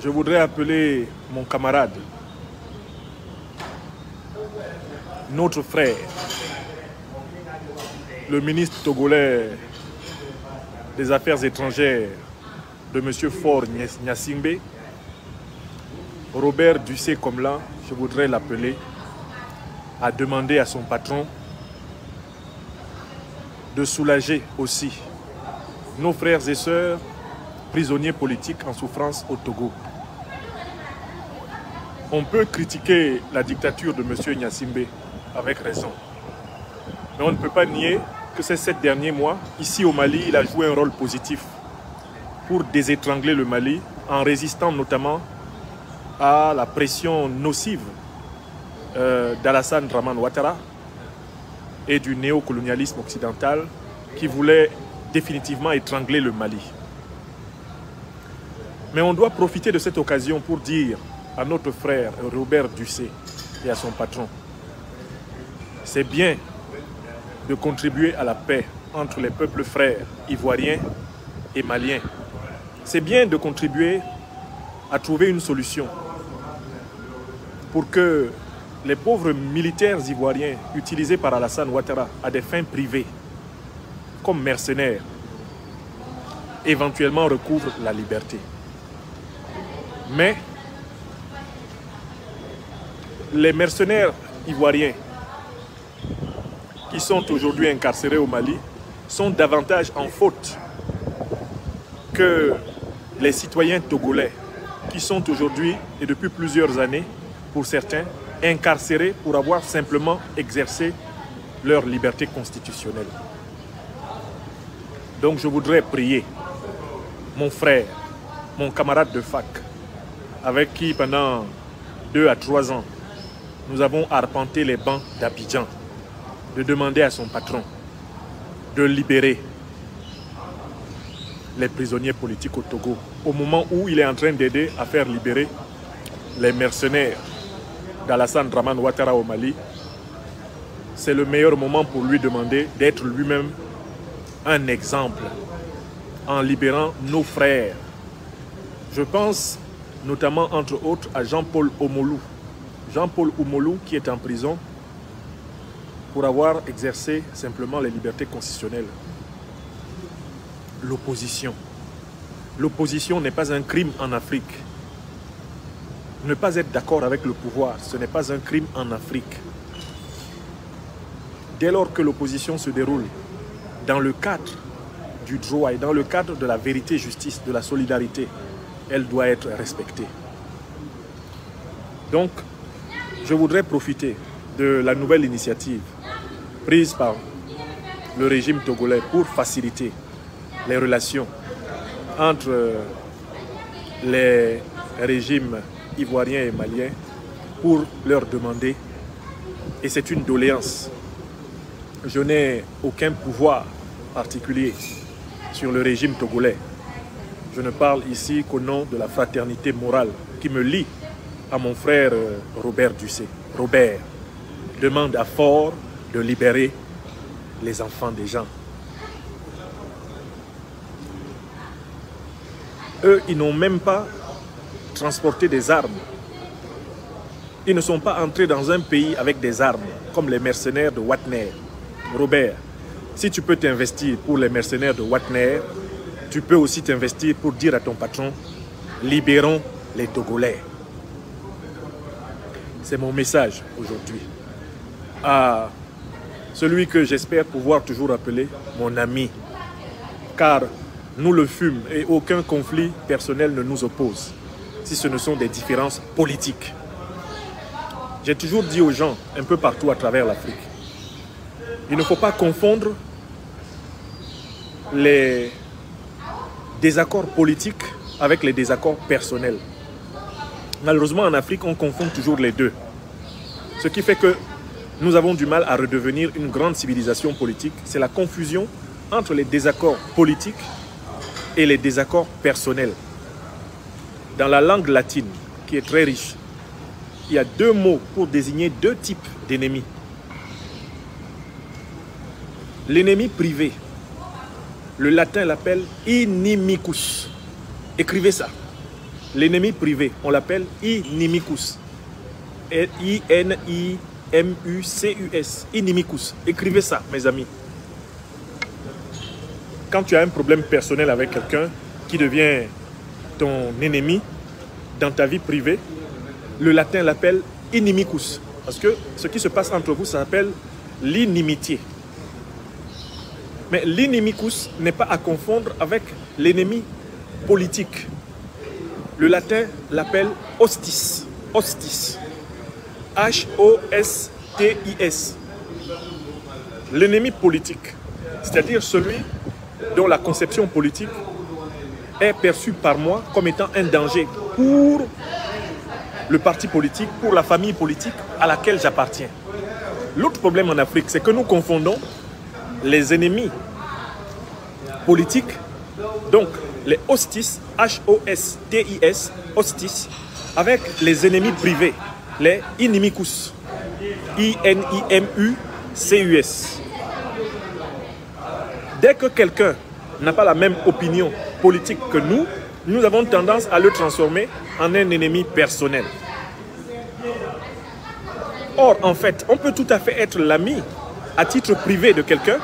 je voudrais appeler mon camarade, notre frère, le ministre togolais des Affaires étrangères de M. Faure Gnassingbé, Robert Dussé comme là, je voudrais l'appeler à demander à son patron de soulager aussi nos frères et sœurs prisonniers politiques en souffrance au Togo. On peut critiquer la dictature de M. Gnassingbé avec raison. Mais on ne peut pas nier que ces 7 derniers mois, ici au Mali, il a joué un rôle positif pour désétrangler le Mali en résistant notamment à la pression nocive d'Alassane Dramane Ouattara et du néocolonialisme occidental qui voulait définitivement étrangler le Mali. Mais on doit profiter de cette occasion pour dire à notre frère Robert Dussé et à son patron, c'est bien de contribuer à la paix entre les peuples frères ivoiriens et maliens. C'est bien de contribuer à trouver une solution pour que les pauvres militaires ivoiriens utilisés par Alassane Ouattara à des fins privées, comme mercenaires, éventuellement recouvrent la liberté. Mais les mercenaires ivoiriens qui sont aujourd'hui incarcérés au Mali sont davantage en faute que les citoyens togolais qui sont aujourd'hui et depuis plusieurs années, pour certains, incarcérés pour avoir simplement exercé leur liberté constitutionnelle. Donc je voudrais prier mon frère, mon camarade de fac, avec qui pendant 2 à 3 ans, nous avons arpenté les bancs d'Abidjan, de demander à son patron de libérer les prisonniers politiques au Togo, au moment où il est en train d'aider à faire libérer les mercenaires d'Alassane Dramane Ouattara au Mali. C'est le meilleur moment pour lui demander d'être lui-même un exemple en libérant nos frères. Je pense notamment, entre autres, à Jean-Paul Omolou. Jean-Paul Omolou qui est en prison pour avoir exercé simplement les libertés constitutionnelles. L'opposition. L'opposition n'est pas un crime en Afrique. Ne pas être d'accord avec le pouvoir, ce n'est pas un crime en Afrique. Dès lors que l'opposition se déroule dans le cadre du droit et dans le cadre de la vérité, justice, de la solidarité, elle doit être respectée. Donc, je voudrais profiter de la nouvelle initiative prise par le régime togolais pour faciliter les relations entre les régimes ivoiriens et maliens pour leur demander, et c'est une doléance, je n'ai aucun pouvoir particulier sur le régime togolais. Je ne parle ici qu'au nom de la fraternité morale qui me lie à mon frère Robert Dussé. Robert demande à Faure de libérer les enfants des gens. Eux, ils n'ont même pas transporté des armes. Ils ne sont pas entrés dans un pays avec des armes, comme les mercenaires de Wagner. Robert, si tu peux t'investir pour les mercenaires de Wagner, tu peux aussi t'investir pour dire à ton patron, libérons les Togolais. C'est mon message aujourd'hui à celui que j'espère pouvoir toujours appeler mon ami. Car nous le fûmes et aucun conflit personnel ne nous oppose, si ce ne sont des différences politiques. J'ai toujours dit aux gens, un peu partout à travers l'Afrique, il ne faut pas confondre les désaccords politiques avec les désaccords personnels. Malheureusement, en Afrique, on confond toujours les deux. Ce qui fait que nous avons du mal à redevenir une grande civilisation politique. C'est la confusion entre les désaccords politiques et les désaccords personnels. Dans la langue latine, qui est très riche, il y a 2 mots pour désigner 2 types d'ennemis. L'ennemi privé, le latin l'appelle inimicus. Écrivez ça. l'ennemi privé, on l'appelle inimicus. I-N-I-M-U-C-U-S. Inimicus. Écrivez ça, mes amis. Quand tu as un problème personnel avec quelqu'un qui devient ton ennemi dans ta vie privée, le latin l'appelle inimicus. Parce que ce qui se passe entre vous, ça s'appelle l'inimitié. Mais l'inimicus n'est pas à confondre avec l'ennemi politique. Le latin l'appelle hostis. Hostis. H-O-S-T-I-S. L'ennemi politique, c'est-à-dire celui dont la conception politique est perçue par moi comme étant un danger pour le parti politique, pour la famille politique à laquelle j'appartiens. L'autre problème en Afrique, c'est que nous confondons les ennemis politiques, donc les hostis, H-O-S-T-I-S, hostis, avec les ennemis privés, les inimicus, I-N-I-M-U-C-U-S. Dès que quelqu'un n'a pas la même opinion politique que nous, nous avons tendance à le transformer en un ennemi personnel. Or, en fait, on peut tout à fait être l'ami à titre privé de quelqu'un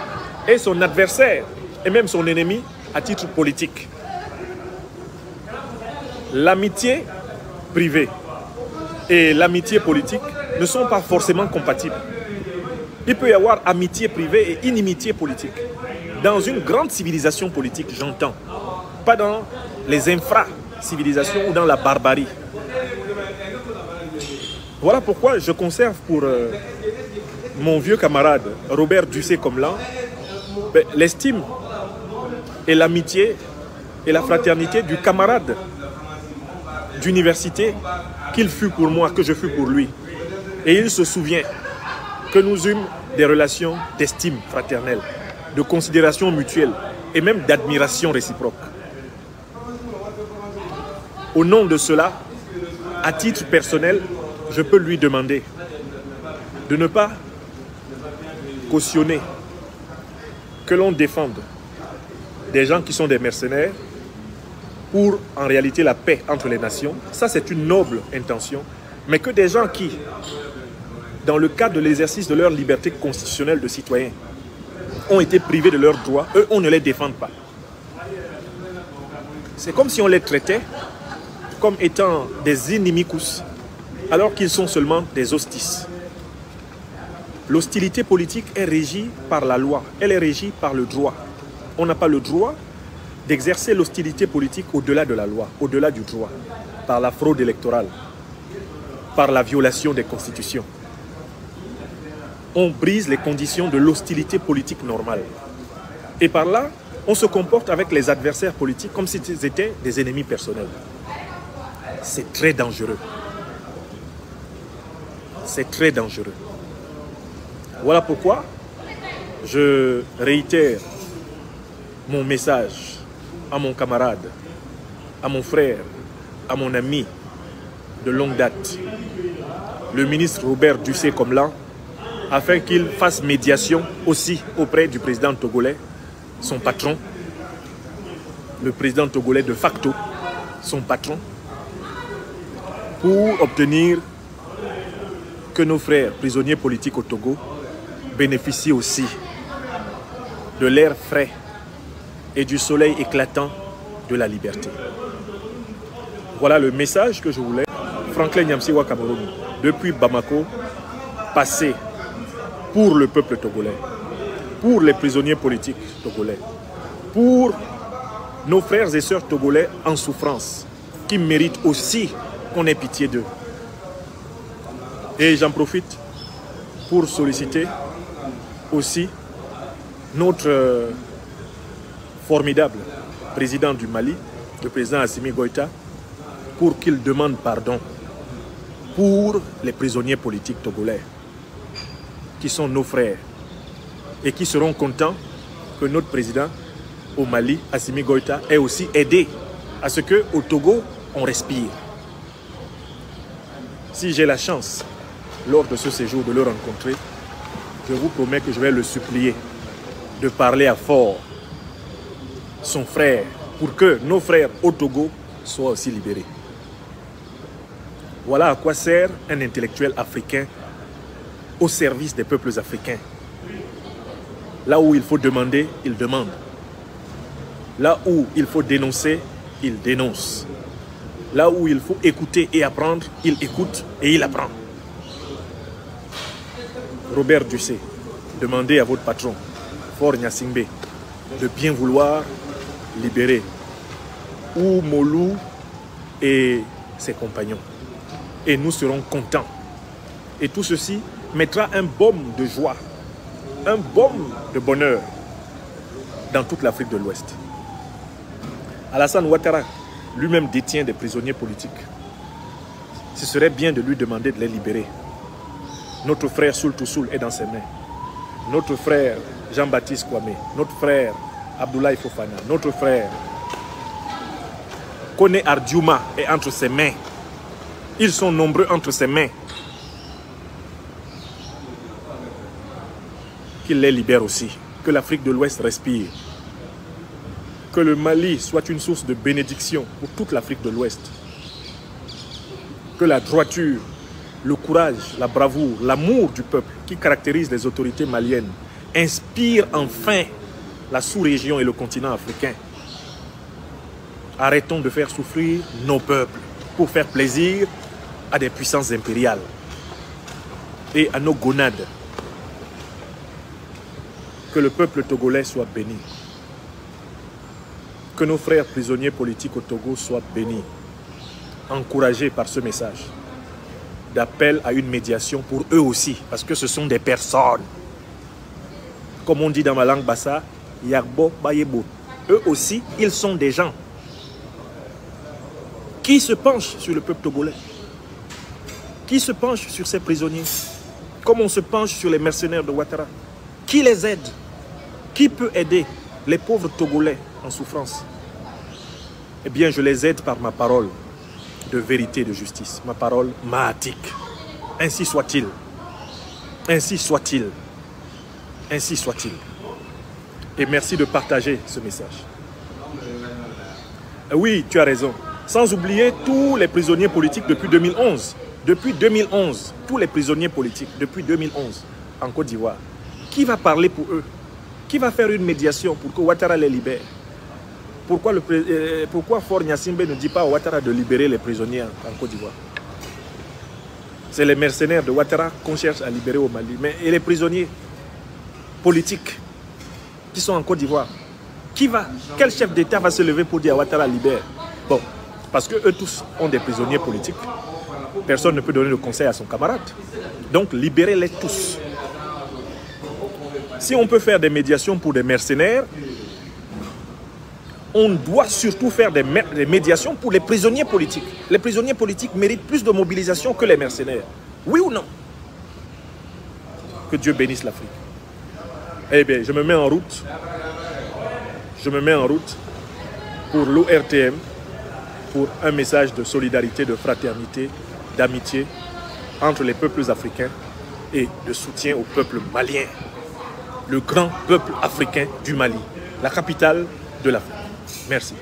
et son adversaire, et même son ennemi à titre politique. L'amitié privée et l'amitié politique ne sont pas forcément compatibles. Il peut y avoir amitié privée et inimitié politique. Dans une grande civilisation politique, j'entends, pas dans les infra-civilisations ou dans la barbarie. Voilà pourquoi je conserve pour mon vieux camarade Robert Dussé-Comlan l'estime et l'amitié et la fraternité du camarade d'université qu'il fut pour moi, que je fus pour lui. Et il se souvient que nous eûmes des relations d'estime fraternelle, de considération mutuelle et même d'admiration réciproque. Au nom de cela, à titre personnel, je peux lui demander de ne pas cautionner que l'on défende des gens qui sont des mercenaires pour en réalité la paix entre les nations. Ça, c'est une noble intention. Mais que des gens qui, dans le cadre de l'exercice de leur liberté constitutionnelle de citoyens, ont été privés de leurs droits, eux, on ne les défend pas. C'est comme si on les traitait comme étant des inimicus, alors qu'ils sont seulement des hostis. L'hostilité politique est régie par la loi, elle est régie par le droit. On n'a pas le droit d'exercer l'hostilité politique au-delà de la loi, au-delà du droit, par la fraude électorale, par la violation des constitutions. On brise les conditions de l'hostilité politique normale. Et par là, on se comporte avec les adversaires politiques comme s'ils étaient des ennemis personnels. C'est très dangereux. C'est très dangereux. Voilà pourquoi je réitère mon message à mon camarade, à mon frère, à mon ami de longue date, le ministre Robert Dussé-Comlan, afin qu'il fasse médiation aussi auprès du président togolais, son patron, le président togolais de facto, son patron, pour obtenir que nos frères prisonniers politiques au Togo bénéficient aussi de l'air frais et du soleil éclatant de la liberté. Voilà le message que je voulais. Franklin Nyamsiwa Cameroun, depuis Bamako, passer pour le peuple togolais, pour les prisonniers politiques togolais, pour nos frères et sœurs togolais en souffrance, qui méritent aussi qu'on ait pitié d'eux. Et j'en profite pour solliciter aussi notre formidable président du Mali, le président Assimi Goïta, pour qu'il demande pardon pour les prisonniers politiques togolais, qui sont nos frères, et qui seront contents que notre président au Mali, Assimi Goïta, ait aussi aidé à ce qu'au Togo, on respire. Si j'ai la chance, lors de ce séjour, de le rencontrer, je vous promets que je vais le supplier de parler à fort son frère, pour que nos frères au Togo soient aussi libérés. Voilà à quoi sert un intellectuel africain au service des peuples africains. Là où il faut demander, il demande. Là où il faut dénoncer, il dénonce. Là où il faut écouter et apprendre, il écoute et il apprend. Robert Dussé, demandez à votre patron, Faure Gnassingbé, de bien vouloir libérer Oumolou et ses compagnons. Et nous serons contents. Et tout ceci mettra un baume de joie, un baume de bonheur dans toute l'Afrique de l'Ouest. Alassane Ouattara, lui-même détient des prisonniers politiques. Ce serait bien de lui demander de les libérer. Notre frère Soul Toussoul est dans ses mains. Notre frère Jean-Baptiste Kwame, notre frère Abdoulaye Fofana, notre frère Kone Ardiouma est entre ses mains. Ils sont nombreux entre ses mains. Qu'il les libère aussi. Que l'Afrique de l'Ouest respire. Que le Mali soit une source de bénédiction pour toute l'Afrique de l'Ouest. Que la droiture, le courage, la bravoure, l'amour du peuple qui caractérise les autorités maliennes inspire enfin la sous-région et le continent africain. Arrêtons de faire souffrir nos peuples pour faire plaisir à des puissances impériales et à nos gonades. Que le peuple togolais soit béni. Que nos frères prisonniers politiques au Togo soient bénis. Encouragés par ce message d'appel à une médiation pour eux aussi, parce que ce sont des personnes. Comme on dit dans ma langue bassa, Yagbo Bayebo. Eux aussi, ils sont des gens qui se penchent sur le peuple togolais, qui se penchent sur ces prisonniers, comme on se penche sur les mercenaires de Ouattara. Qui les aide? Qui peut aider les pauvres Togolais en souffrance? Eh bien, je les aide par ma parole de vérité et de justice, ma parole mahatique. Ainsi soit-il. Ainsi soit-il. Ainsi soit-il. Et merci de partager ce message. Oui, tu as raison. Sans oublier tous les prisonniers politiques depuis 2011. Depuis 2011, tous les prisonniers politiques depuis 2011 en Côte d'Ivoire. Qui va parler pour eux? Qui va faire une médiation pour que Ouattara les libère? Pourquoi Faure Gnassingbé ne dit pas à Ouattara de libérer les prisonniers en Côte d'Ivoire? C'est les mercenaires de Ouattara qu'on cherche à libérer au Mali. Mais et les prisonniers politiques qui sont en Côte d'Ivoire? Quel chef d'État va se lever pour dire à Ouattara libère? Bon, parce que eux tous ont des prisonniers politiques. Personne ne peut donner de conseil à son camarade. Donc libérez-les tous. Si on peut faire des médiations pour des mercenaires, on doit surtout faire des médiations pour les prisonniers politiques. Les prisonniers politiques méritent plus de mobilisation que les mercenaires. Oui ou non? Que Dieu bénisse l'Afrique. Eh bien, je me mets en route. Je me mets en route pour l'ORTM, pour un message de solidarité, de fraternité, d'amitié entre les peuples africains et de soutien au peuple malien. Le grand peuple africain du Mali, la capitale de l'Afrique. Merci.